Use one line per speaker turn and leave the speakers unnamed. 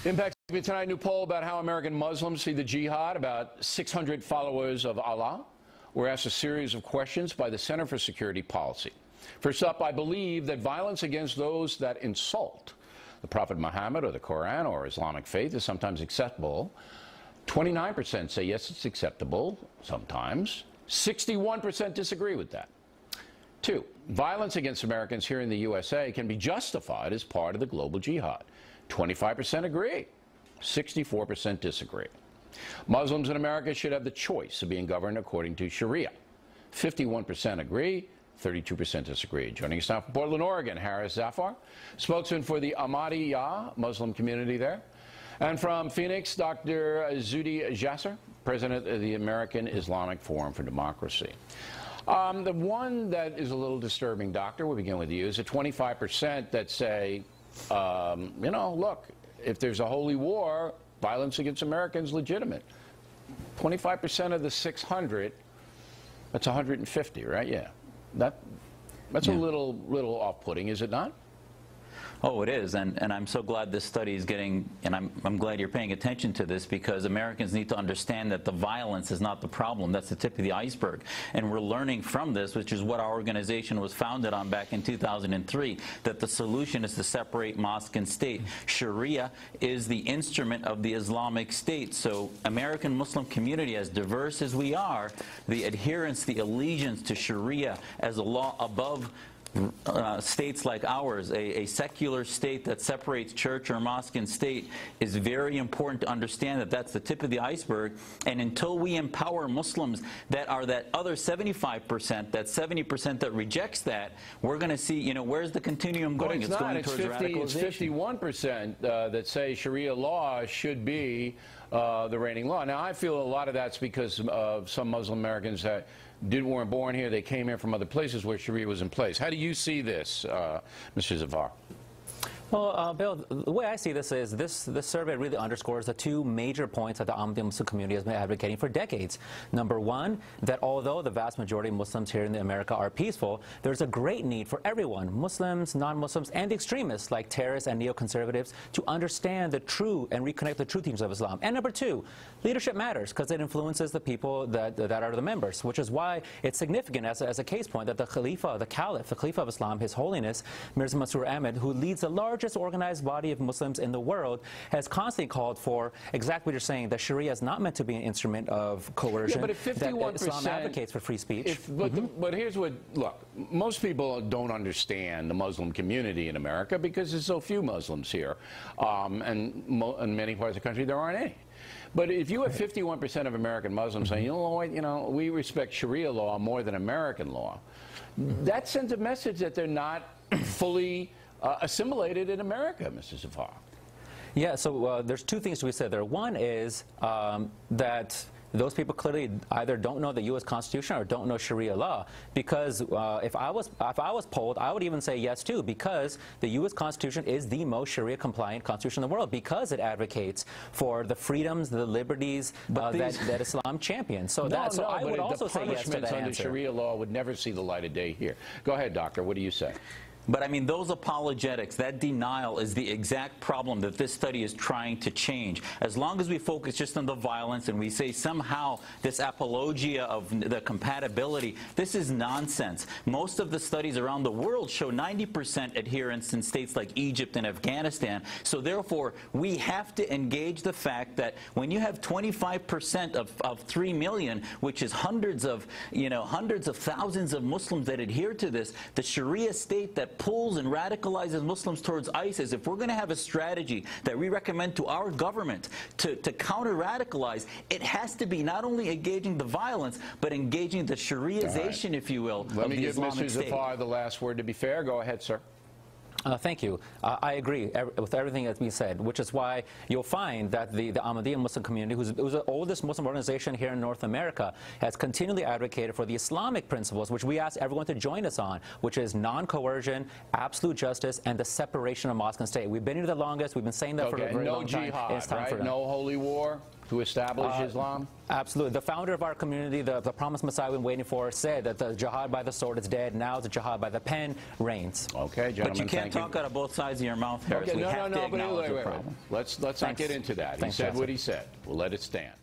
Impact tonight, new poll about how American Muslims see the jihad. About 600 followers of Allah were asked a series of questions by the Center for Security Policy. First up, I believe that violence against those that insult the Prophet Muhammad or the Quran or Islamic faith is sometimes acceptable. 29% say yes, it's acceptable sometimes. 61% disagree with that. 2, violence against Americans here in the USA can be justified as part of the global jihad. 25% agree. 64% disagree. Muslims in America should have the choice of being governed according to Sharia. 51% agree. 32% disagree. Joining us now from Portland, Oregon, Harris Zafar, spokesman for the Ahmadiyya Muslim community there. And from Phoenix, Dr. Zuhdi Jasser, president of the American Islamic Forum for Democracy. The one that is a little disturbing, Doctor, we'll begin with you, is the 25% that say, you know, look, if there's a holy war, violence against Americans legitimate. 25% of the 600, that's 150, right? Yeah. That's a little off-putting, is it not?
Oh, it is, and I'm so glad this study is getting, and I'm glad you're paying attention to this, because Americans need to understand that the violence is not the problem. That's the tip of the iceberg. And we're learning from this, which is what our organization was founded on back in 2003, that the solution is to separate mosque and state. Sharia is the instrument of the Islamic State. So American Muslim community, as diverse as we are, the adherence, the allegiance to Sharia as a law above states like ours, a secular state that separates church or mosque and state, is very important to understand that that's the tip of the iceberg. And until we empower Muslims that are that other 75%, that 70% that rejects that, we're going to see, you know, where's the continuum going?
But it's not. It's 51% that say Sharia law should be the reigning law. Now, I feel a lot of that's because of some Muslim Americans that weren't born here. They came here from other places where Sharia was in place. How do you see this, Mr. Zafar?
Well, Bill, the way I see this is this survey really underscores the two major points that the Ahmadiyya Muslim community has been advocating for decades. Number one, that although the vast majority of Muslims here in America are peaceful, there's a great need for everyone, Muslims, non-Muslims, and extremists like terrorists and neoconservatives, to understand the true and reconnect the true teachings of Islam. And number two, leadership matters because it influences the people that are the members, which is why it's significant as a case point that the Khalifa, the Caliph, the Khalifa of Islam, His Holiness Mirza Masroor Ahmad, who leads the largest organized body of Muslims in the world, has constantly called for exactly what you're saying, that Sharia is not meant to be an instrument of coercion,
yeah, but if 51%,
that Islam advocates for free speech.
But here's what, look, most people don't understand the Muslim community in America because there's so few Muslims here, and in many parts of the country there aren't any. But if you have 51% of American Muslims saying, you know, we respect Sharia law more than American law, that sends a message that they're not fully assimilated in America, Mr. Zafar.
Yeah, so there's two things to be said there. One is that those people clearly either don't know the U.S. Constitution or don't know Sharia law, because if I was polled, I would even say yes too, because the U.S. Constitution is the most Sharia-compliant constitution in the world, because it advocates for the freedoms, the liberties that Islam champions. So I would also say yes to that answer. The punishments under Sharia
law would never see the light of day here. Go ahead, Doctor. What do you say?
But I mean, those apologetics, that denial is the exact problem that this study is trying to change. As long as we focus just on the violence and we say somehow this apologia of the compatibility, this is nonsense. Most of the studies around the world show 90% adherence in states like Egypt and Afghanistan. So therefore, we have to engage the fact that when you have 25% of 3 million, which is hundreds of thousands of Muslims that adhere to this, the Sharia state that pulls and radicalizes Muslims towards ISIS, if we're going to have a strategy that we recommend to our government to counter-radicalize, it has to be not only engaging the violence, but engaging the Shariaization, if you will, of the Islamic State.
Let me give Mr. Zafar the last word, to be fair. Go ahead, sir.
Thank you. I agree with everything that's been said, which is why you'll find that the Ahmadiyya Muslim community, who's the oldest Muslim organization here in North America, has continually advocated for the Islamic principles, which we ask everyone to join us on, which is non-coercion, absolute justice, and the separation of mosque and state. We've been here the longest. We've been saying that for a very long time.
No jihad, right? No holy war? to establish Islam?
Absolutely. The founder of our community, the promised Messiah we've been waiting for, said that the jihad by the sword is dead. Now the jihad by the pen reigns.
Okay, gentlemen,
but you can't talk out of both sides of your mouth, Harris.
Okay,
we have to
but
acknowledge the
wait.
problem.
Let's not get into that. He said what he said. We'll let it stand.